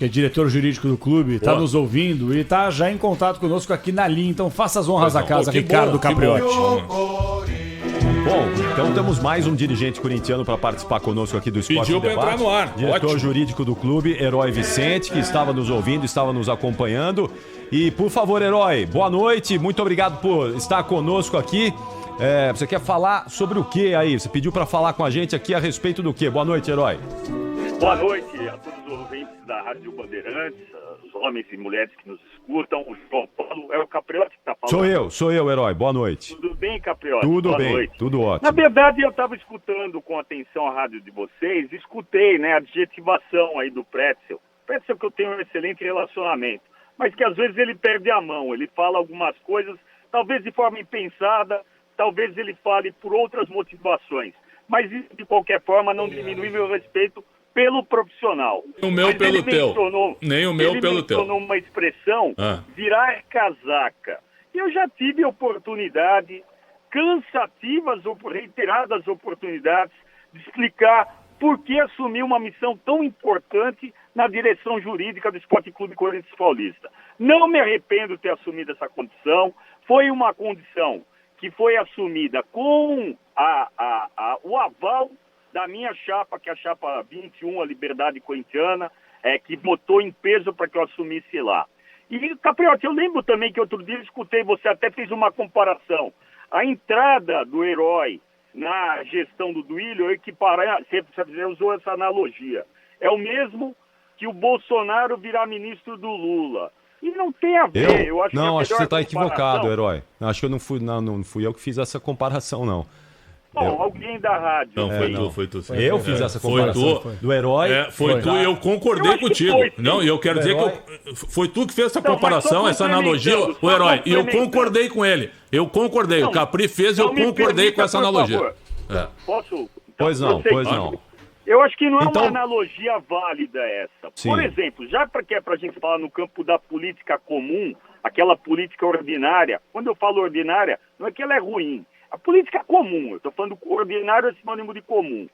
que é diretor jurídico do clube, está nos ouvindo e está já em contato conosco aqui na linha. Então faça as honras da casa, Ricardo Capriotti. Bom, então temos mais um dirigente corintiano para participar conosco aqui do Esporte Pediu para Debate. entrar no ar. Diretor Ótimo. jurídico do clube, Herói Vicente, que estava nos ouvindo, estava nos acompanhando. E, por favor, Herói, boa noite. Muito obrigado por estar conosco aqui. Você quer falar sobre o que aí? Você pediu para falar com a gente aqui a respeito do quê? Boa noite, Herói. Boa noite a todos os ouvintes da Rádio Bandeirantes, os homens e mulheres que nos escutam. O João Paulo é o Capriotti que está falando. Sou eu, Herói. Boa noite. Tudo bem, Capriotti? Tudo Boa bem, noite. tudo ótimo. Na verdade, eu estava escutando com atenção a rádio de vocês, escutei, né, a adjetivação aí do Pretzel. Pretzel que eu tenho um excelente relacionamento, mas que às vezes ele perde a mão, ele fala algumas coisas, talvez de forma impensada, talvez ele fale por outras motivações, mas isso, de qualquer forma, não diminui meu respeito pelo profissional. Nem o meu pelo teu. Nem o meu pelo teu. Ele mencionou uma expressão, virar casaca. Eu já tive oportunidade, cansativas ou reiteradas oportunidades, de explicar por que assumir uma missão tão importante na direção jurídica do Esporte Clube Corinthians Paulista. Não me arrependo de ter assumido essa condição. Foi uma condição que foi assumida com o aval da minha chapa, que é a chapa 21, a Liberdade Corintiana, que votou em peso para que eu assumisse lá. E, Capriotti, eu lembro também que outro dia eu escutei, você até fez uma comparação. A entrada do Herói na gestão do Duílio, você usou essa analogia. É o mesmo que o Bolsonaro virar ministro do Lula. E não tem a ver. Acho que você está equivocado, Herói. Acho que eu não fui eu que fiz essa comparação, não. Bom, alguém da rádio. Não, foi tu. Eu fiz essa comparação. Foi tu. Do Herói. Foi tu e eu concordei contigo. Não, e eu quero dizer que foi tu que fez essa comparação, essa analogia, o Herói. E eu concordei com ele. Eu concordei. O Capri fez e eu concordei com essa analogia. Posso? Pois não. Eu acho que não é uma analogia válida essa. Sim. Por exemplo, já que é pra gente falar no campo da política comum, aquela política ordinária, quando eu falo ordinária, não é que ela é ruim. A política comum, eu estou falando ordinário é sinônimo de comum.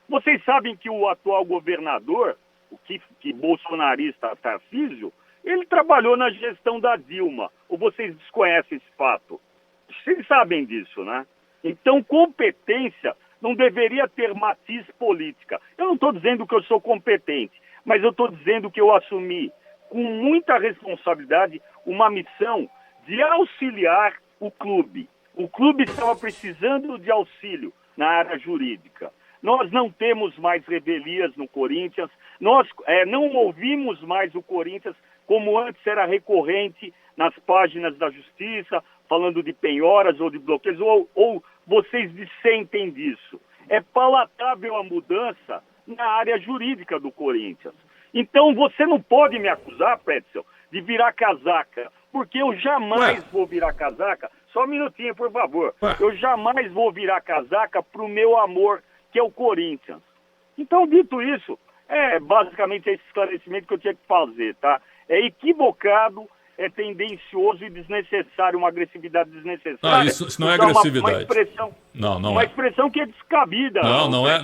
Vocês sabem que o atual governador, o que bolsonarista Tarcísio, ele trabalhou na gestão da Dilma. Ou vocês desconhecem esse fato? Vocês sabem disso, né? Então, competência não deveria ter matiz política. Eu não estou dizendo que eu sou competente, mas eu estou dizendo que eu assumi com muita responsabilidade uma missão de auxiliar o clube. O clube estava precisando de auxílio na área jurídica. Nós não temos mais rebelias no Corinthians, nós não ouvimos mais o Corinthians como antes era recorrente nas páginas da Justiça, falando de penhoras ou de bloqueios, ou vocês dissentem disso. É palatável a mudança na área jurídica do Corinthians. Então você não pode me acusar, Pretzel, de virar casaca, porque eu jamais vou virar casaca. Só um minutinho, por favor. Eu jamais vou virar casaca pro meu amor, que é o Corinthians. Então, dito isso, basicamente esse esclarecimento que eu tinha que fazer, tá? É equivocado, é tendencioso e desnecessário, uma agressividade desnecessária. Isso não é agressividade. Uma expressão que é descabida.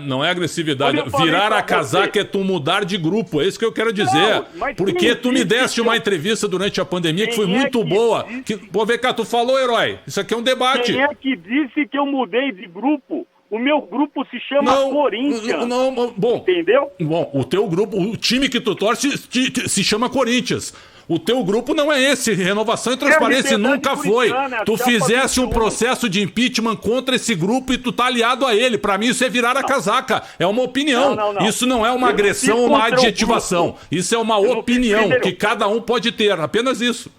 Não é agressividade. Virar a casaca é tu mudar de grupo, é isso que eu quero dizer. Porque tu me deste uma entrevista durante a pandemia que foi muito boa. Pô, vem cá, tu falou, Herói. Isso aqui é um debate. Quem é que disse que eu mudei de grupo? O meu grupo se chama Corinthians. Bom, entendeu? Bom, o teu grupo, o time que tu torce se chama Corinthians. O teu grupo não é esse. Renovação e Transparência nunca foi. Tu fizesse um processo de impeachment contra esse grupo e tu tá aliado a ele. Pra mim isso é virar a casaca. É uma opinião. Não. Isso não é uma agressão ou uma adjetivação. Isso é uma opinião que cada um pode ter. Apenas isso.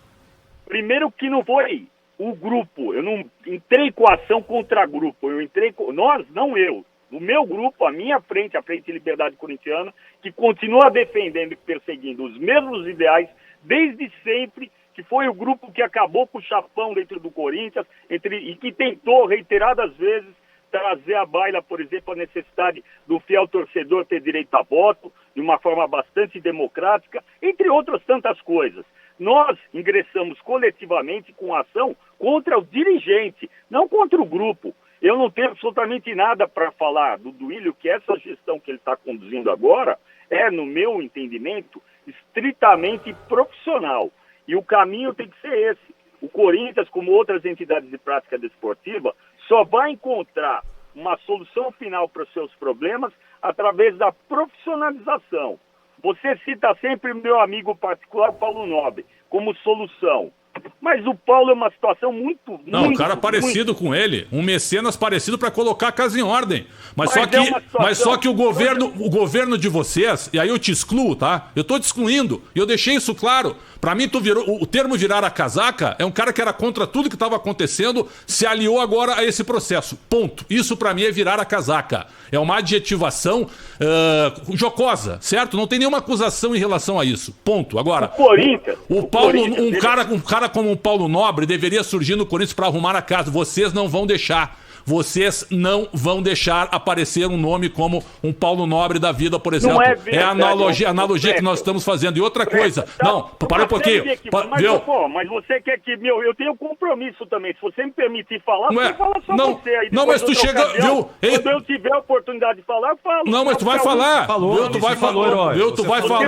Primeiro que não foi o grupo. Eu não entrei com ação contra grupo. Eu entrei com... Nós, não eu. O meu grupo, a minha frente, a Frente de Liberdade Corintiana, que continua defendendo e perseguindo os mesmos ideais desde sempre, que foi o grupo que acabou com o chapão dentro do Corinthians e que tentou reiteradas vezes trazer à baila, por exemplo, a necessidade do fiel torcedor ter direito a voto, de uma forma bastante democrática, entre outras tantas coisas. Nós ingressamos coletivamente com ação contra o dirigente, não contra o grupo. Eu não tenho absolutamente nada para falar do Duílio, que essa gestão que ele está conduzindo agora no meu entendimento, estritamente profissional. E o caminho tem que ser esse. O Corinthians, como outras entidades de prática desportiva, só vai encontrar uma solução final para os seus problemas através da profissionalização. Você cita sempre meu amigo particular, Paulo Nobre, como solução. Mas o Paulo é uma situação muito... Não, muito, um cara parecido muito... com ele, um mecenas parecido para colocar a casa em ordem. Mas Mas só que o governo de vocês, e aí eu te excluo, tá? Eu tô te excluindo, e eu deixei isso claro. Pra mim, o termo virar a casaca é um cara que era contra tudo que estava acontecendo, se aliou agora a esse processo. Ponto. Isso pra mim é virar a casaca. É uma adjetivação jocosa, certo? Não tem nenhuma acusação em relação a isso. Ponto. Agora, o Corinthians, um cara como o Paulo Nobre deveria surgir no Corinthians para arrumar a casa. Vocês não vão deixar. Vocês não vão deixar aparecer um nome como um Paulo Nobre da vida, por exemplo. É a analogia que nós estamos fazendo. E outra coisa... Não, para um pouquinho. Mas você quer que... eu tenho compromisso também. Se você me permitir falar, você fala só você. Aí não, mas tu chega... Quando eu tiver a oportunidade de falar, eu falo. Não, mas tu vai falar. Tu vai falar.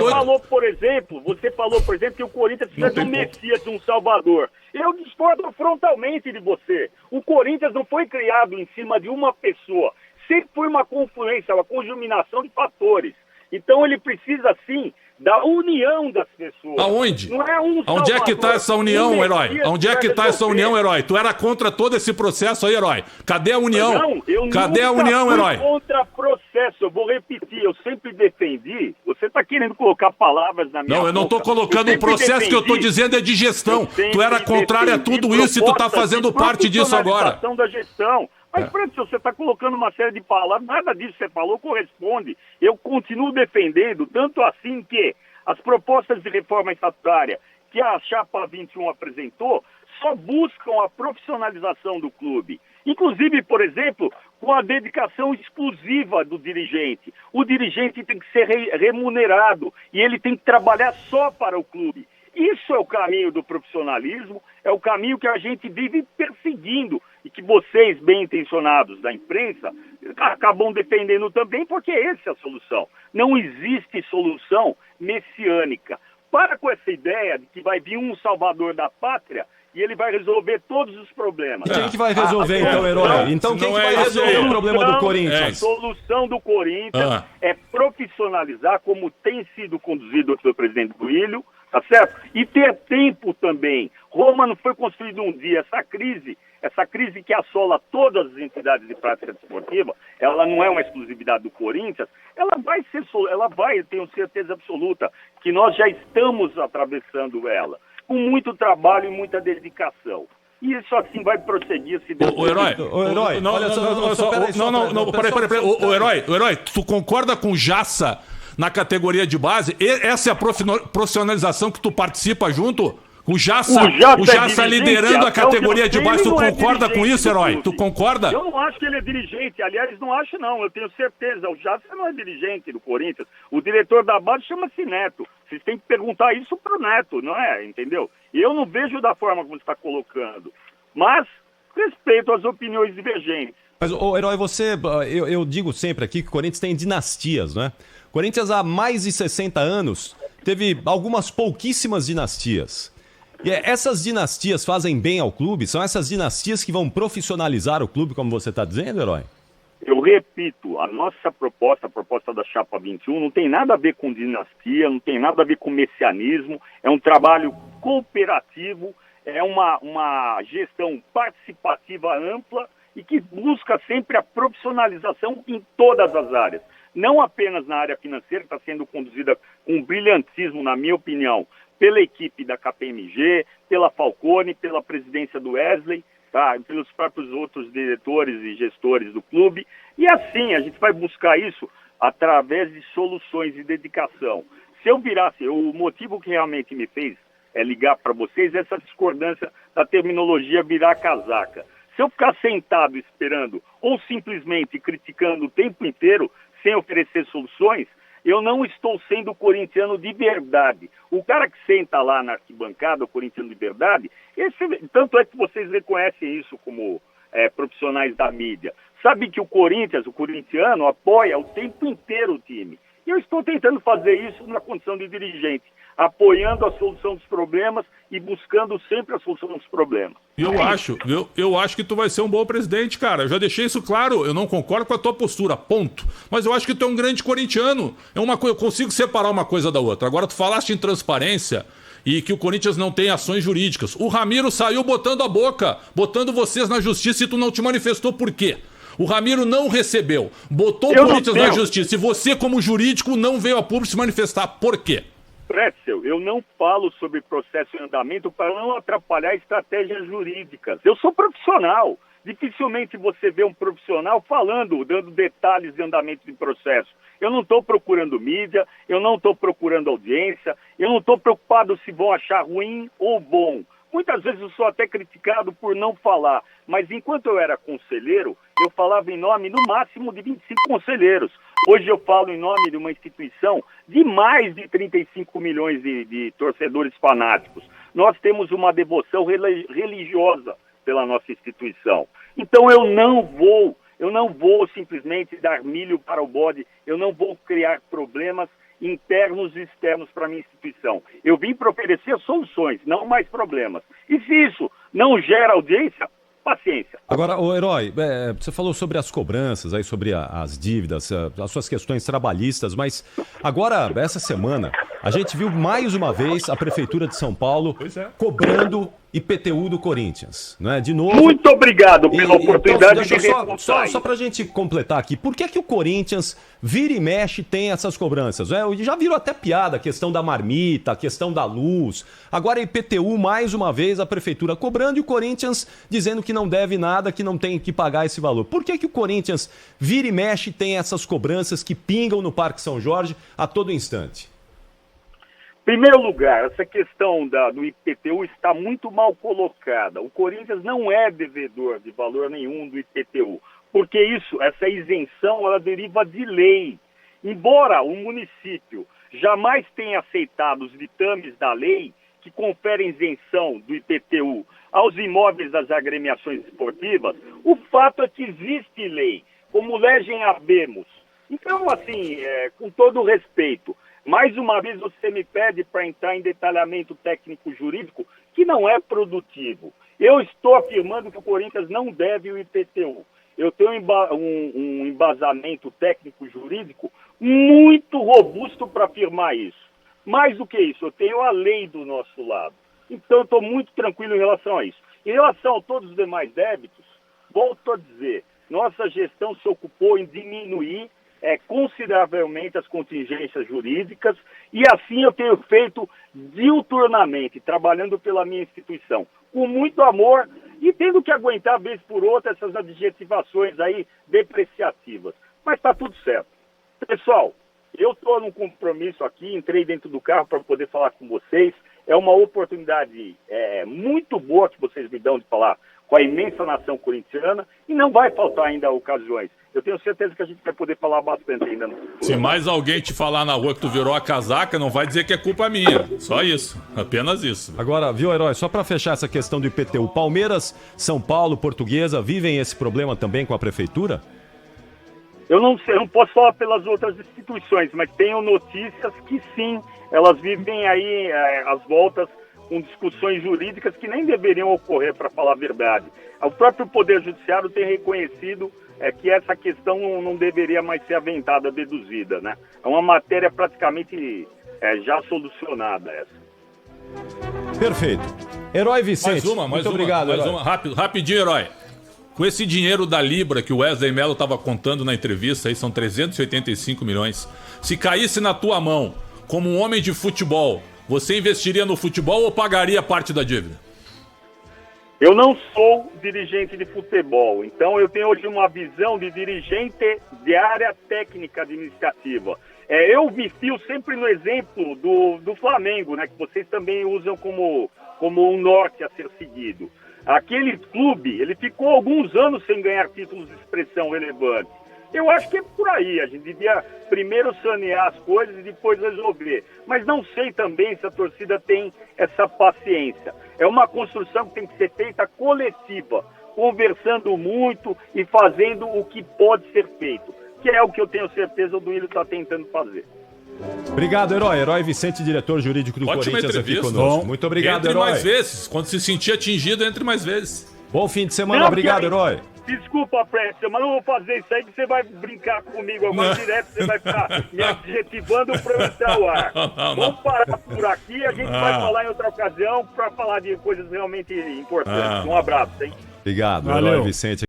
Você falou, por exemplo, que o Corinthians precisa de um Messias, de um Salvador. Eu discordo frontalmente de você. O Corinthians não foi criado em cima de uma pessoa. Sempre foi uma confluência, uma conjuminação de fatores. Então ele precisa, sim, da união das pessoas. Aonde? Não é um Onde é que está essa união, herói? Onde é que está essa união, herói? Tu era contra todo esse processo aí, herói. Cadê a união? Cadê a união, herói? Contra processo, eu vou repetir, eu sempre defendi. Você está querendo colocar palavras na minha boca. Não, eu não estou colocando o processo que eu estou dizendo é de gestão. Tu era contrário a tudo isso e tu está fazendo parte disso agora. Da gestão. Mas, Francis, você está colocando uma série de palavras, nada disso que você falou corresponde. Eu continuo defendendo, tanto assim que as propostas de reforma estatutária que a Chapa 21 apresentou só buscam a profissionalização do clube. Inclusive, por exemplo, com a dedicação exclusiva do dirigente. O dirigente tem que ser remunerado e ele tem que trabalhar só para o clube. Isso é o caminho do profissionalismo, é o caminho que a gente vive perseguindo e que vocês, bem intencionados da imprensa, acabam defendendo também, porque essa é a solução. Não existe solução messiânica. Para com essa ideia de que vai vir um salvador da pátria e ele vai resolver todos os problemas. Quem que vai resolver, então, herói? Então quem que vai resolver o problema do Corinthians? A solução do Corinthians é profissionalizar, como tem sido conduzido pelo presidente Duílio, tá certo? E ter tempo também. Roma não foi construída um dia. Essa crise que assola todas as entidades de prática desportiva, ela não é uma exclusividade do Corinthians, eu tenho certeza absoluta que nós já estamos atravessando ela, com muito trabalho e muita dedicação. E isso assim vai prosseguir se Deus quiser. O herói, tu concorda com o Jassa na categoria de base? Essa é a profissionalização que tu participa junto? O Jassa liderando a categoria de base, tu concorda com isso, herói? Tu concorda? Eu não acho que ele é dirigente, aliás, não acho não, eu tenho certeza. O Jassa não é dirigente do Corinthians, o diretor da base chama-se Neto. Vocês têm que perguntar isso pro Neto, não é? Entendeu? E eu não vejo da forma como você está colocando, mas respeito às opiniões divergentes. Mas, herói, eu digo sempre aqui que o Corinthians tem dinastias, né? O Corinthians há mais de 60 anos teve algumas pouquíssimas dinastias. E essas dinastias fazem bem ao clube? São essas dinastias que vão profissionalizar o clube, como você está dizendo, herói? Eu repito, a nossa proposta, a proposta da Chapa 21, não tem nada a ver com dinastia, não tem nada a ver com messianismo, é um trabalho cooperativo, é uma gestão participativa ampla e que busca sempre a profissionalização em todas as áreas. Não apenas na área financeira, que está sendo conduzida com brilhantismo, na minha opinião, pela equipe da KPMG, pela Falcone, pela presidência do Wesley, tá? Pelos próprios outros diretores e gestores do clube. E assim, a gente vai buscar isso através de soluções e dedicação. Se eu virasse, o motivo que realmente me fez ligar para vocês é essa discordância da terminologia virar casaca. Se eu ficar sentado esperando ou simplesmente criticando o tempo inteiro, sem oferecer soluções, eu não estou sendo corintiano de verdade. O cara que senta lá na arquibancada, o corintiano de verdade, tanto é que vocês reconhecem isso como profissionais da mídia. Sabe que o Corinthians, o corintiano, apoia o tempo inteiro o time. E eu estou tentando fazer isso na condição de dirigente, apoiando a solução dos problemas e buscando sempre a solução dos problemas. Eu acho que tu vai ser um bom presidente, cara. Eu já deixei isso claro. Eu não concordo com a tua postura, ponto. Mas eu acho que tu é um grande corintiano. Eu consigo separar uma coisa da outra. Agora, tu falaste em transparência e que o Corinthians não tem ações jurídicas. O Ramiro saiu botando a boca, botando vocês na justiça e tu não te manifestou por quê? O Ramiro não recebeu, botou o Corinthians na justiça e você, como jurídico, não veio a público se manifestar. Por quê? Pretzel, eu não falo sobre processo em andamento para não atrapalhar estratégias jurídicas. Eu sou profissional. Dificilmente você vê um profissional falando, dando detalhes de andamento de processo. Eu não estou procurando mídia, eu não estou procurando audiência, eu não estou preocupado se vão achar ruim ou bom. Muitas vezes eu sou até criticado por não falar, mas enquanto eu era conselheiro, eu falava em nome, no máximo, de 25 conselheiros. Hoje eu falo em nome de uma instituição de mais de 35 milhões de torcedores fanáticos. Nós temos uma devoção religiosa pela nossa instituição. Então eu não vou simplesmente dar milho para o bode, eu não vou criar problemas internos e externos para a minha instituição. Eu vim para oferecer soluções, não mais problemas. E se isso não gera audiência, paciência. Agora, ô Herói, você falou sobre as cobranças, aí sobre as dívidas, as suas questões trabalhistas, mas agora, essa semana, a gente viu mais uma vez a Prefeitura de São Paulo cobrando IPTU do Corinthians, né? De novo. Muito obrigado pela oportunidade de responder. Só pra gente completar aqui, por que o Corinthians vira e mexe tem essas cobranças? Já viram até piada a questão da marmita, a questão da luz. Agora IPTU, mais uma vez, a Prefeitura cobrando e o Corinthians dizendo que não deve nada, que não tem que pagar esse valor. Por que o Corinthians vira e mexe tem essas cobranças que pingam no Parque São Jorge a todo instante? Em primeiro lugar, essa questão do IPTU está muito mal colocada. O Corinthians não é devedor de valor nenhum do IPTU, porque essa isenção, ela deriva de lei. Embora o município jamais tenha aceitado os ditames da lei que conferem isenção do IPTU aos imóveis das agremiações esportivas, o fato é que existe lei, como legem habemus. Então, assim, com todo o respeito, mais uma vez você me pede para entrar em detalhamento técnico-jurídico que não é produtivo. Eu estou afirmando que o Corinthians não deve o IPTU. Eu tenho um embasamento técnico-jurídico muito robusto para afirmar isso. Mais do que isso, eu tenho a lei do nosso lado. Então eu estou muito tranquilo em relação a isso. Em relação a todos os demais débitos, volto a dizer, nossa gestão se ocupou em diminuir consideravelmente as contingências jurídicas e assim eu tenho feito diuturnamente, trabalhando pela minha instituição, com muito amor e tendo que aguentar vez por outra essas adjetivações aí depreciativas. Mas está tudo certo. Pessoal, eu estou num compromisso aqui, entrei dentro do carro para poder falar com vocês. É uma oportunidade muito boa que vocês me dão de falar com a imensa nação corintiana e não vai faltar ainda ocasiões. Eu tenho certeza que a gente vai poder falar bastante ainda no futuro. Se mais alguém te falar na rua que tu virou a casaca, não vai dizer que é culpa minha. Só isso. Apenas isso. Agora, viu, Herói, só para fechar essa questão do IPTU, Palmeiras, São Paulo, Portuguesa, vivem esse problema também com a Prefeitura? Eu não sei, eu não posso falar pelas outras instituições, mas tenho notícias que sim, elas vivem aí às voltas com discussões jurídicas que nem deveriam ocorrer, para falar a verdade. O próprio Poder Judiciário tem reconhecido que essa questão não deveria mais ser aventada, deduzida, né? É uma matéria praticamente já solucionada essa. Perfeito. Herói Vicente, muito obrigado. Mais uma, rapidinho, Herói. Com esse dinheiro da Libra que o Wesley Mello estava contando na entrevista, aí são 385 milhões. Se caísse na tua mão, como um homem de futebol, você investiria no futebol ou pagaria parte da dívida? Eu não sou dirigente de futebol, então eu tenho hoje uma visão de dirigente de área técnica administrativa. Eu me fio sempre no exemplo do Flamengo, né, que vocês também usam como um norte a ser seguido. Aquele clube, ele ficou alguns anos sem ganhar títulos de expressão relevante. Eu acho que é por aí, a gente devia primeiro sanear as coisas e depois resolver. Mas não sei também se a torcida tem essa paciência. É uma construção que tem que ser feita coletiva, conversando muito e fazendo o que pode ser feito, que é o que eu tenho certeza o Duílio está tentando fazer. Obrigado, Herói. Herói Vicente, diretor jurídico do Ótima Corinthians aqui entrevista. conosco. Bom. Muito obrigado, Entre Herói. mais vezes. Quando se sentir atingido, entre mais vezes. Bom fim de semana. Não, Obrigado, que- Herói. Desculpa, Preston, mas não vou fazer isso aí que você vai brincar comigo agora direto, você vai ficar me adjetivando pra eu entrar ao ar. Não. Vamos parar por aqui, a gente vai falar em outra ocasião pra falar de coisas realmente importantes. Um abraço, hein? Obrigado, Valeu. Herói Vicente.